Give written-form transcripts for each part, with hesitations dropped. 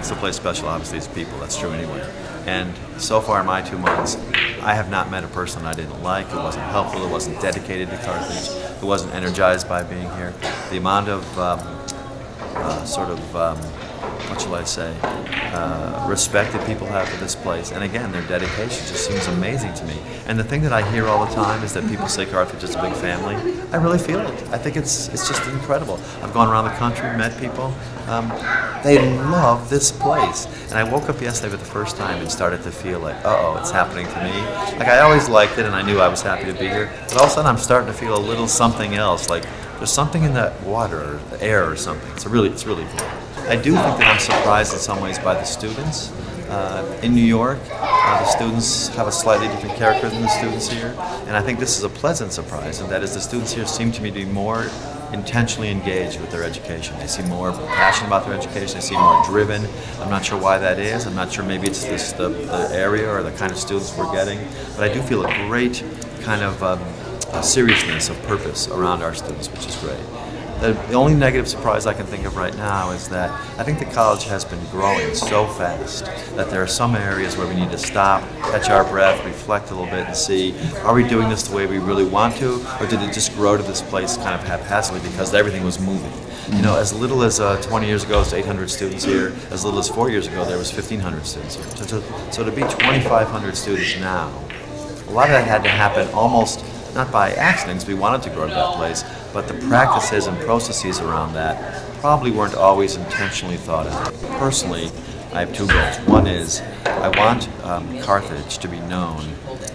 makes the place special, obviously, is people. That's true anywhere. And so far in my 2 months, I have not met a person I didn't like, who wasn't helpful, who wasn't dedicated to Carthage, who wasn't energized by being here. The amount of what shall I say, respect that people have for this place, and again, their dedication just seems amazing to me. And the thing that I hear all the time is that people say Carthage is a big family. I really feel it. I think it's just incredible. I've gone around the country, met people. They love this place. And I woke up yesterday for the first time and started to feel like, uh-oh, it's happening to me. Like, I always liked it and I knew I was happy to be here, but all of a sudden I'm starting to feel a little something else, like there's something in that water or the air or something. It's really cool. I do think that I'm surprised in some ways by the students. In New York, the students have a slightly different character than the students here, and I think this is a pleasant surprise, and that is the students here seem to me to be more intentionally engaged with their education. They seem more passionate about their education, they seem more driven. I'm not sure why that is. I'm not sure, maybe it's the area or the kind of students we're getting, but I do feel a great kind of seriousness of purpose around our students, which is great. The only negative surprise I can think of right now is that I think the college has been growing so fast that there are some areas where we need to stop, catch our breath, reflect a little bit and see, are we doing this the way we really want to, or did it just grow to this place kind of haphazardly because everything was moving? You know, as little as 20 years ago, there was 800 students here. As little as 4 years ago, there was 1,500 students here. So to be 2,500 students now, a lot of that had to happen almost not by accident, because we wanted to grow to that place, but the practices and processes around that probably weren't always intentionally thought out. Personally, I have two goals. One is I want Carthage to be known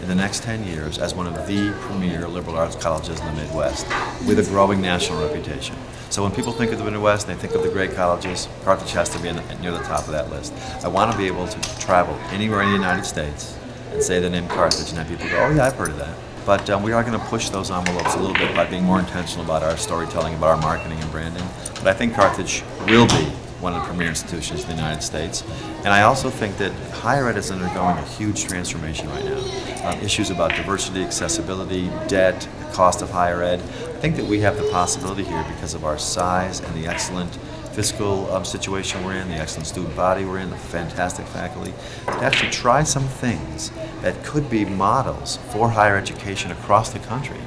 in the next 10 years as one of the premier liberal arts colleges in the Midwest with a growing national reputation. So when people think of the Midwest, they think of the great colleges. Carthage has to be near the top of that list. I want to be able to travel anywhere in the United States and say the name Carthage and have people go, oh yeah, I've heard of that. But we are going to push those envelopes a little bit by being more intentional about our storytelling, about our marketing and branding. But I think Carthage will be one of the premier institutions in the United States. And I also think that higher ed is undergoing a huge transformation right now. Issues about diversity, accessibility, debt, the cost of higher ed. I think that we have the possibility here, because of our size and the excellent fiscal situation we're in, the excellent student body we're in, the fantastic faculty, to actually try some things that could be models for higher education across the country.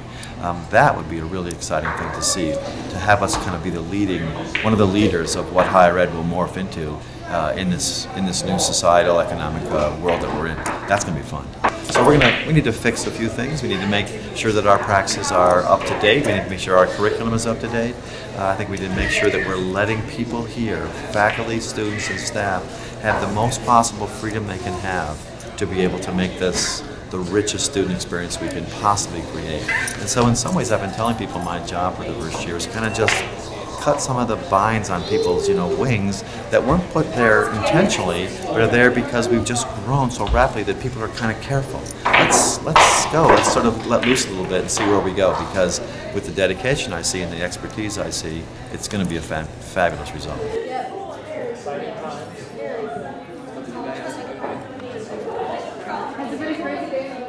That would be a really exciting thing to see, to have us kind of be one of the leaders of what higher ed will morph into in this new societal economic world that we're in. That's going to be fun. So we need to fix a few things. We need to make sure that our practices are up to date. We need to make sure our curriculum is up to date. I think we need to make sure that we're letting people here, faculty, students, and staff, have the most possible freedom they can have to be able to make this the richest student experience we can possibly create. And so in some ways I've been telling people my job for the first year is kind of just cut some of the binds on people's wings that weren't put there intentionally, but are there because we've just grown so rapidly that people are kind of careful. Let's go. Let's sort of let loose a little bit and see where we go, because with the dedication I see and the expertise I see, it's going to be a fabulous result. It's a very great day.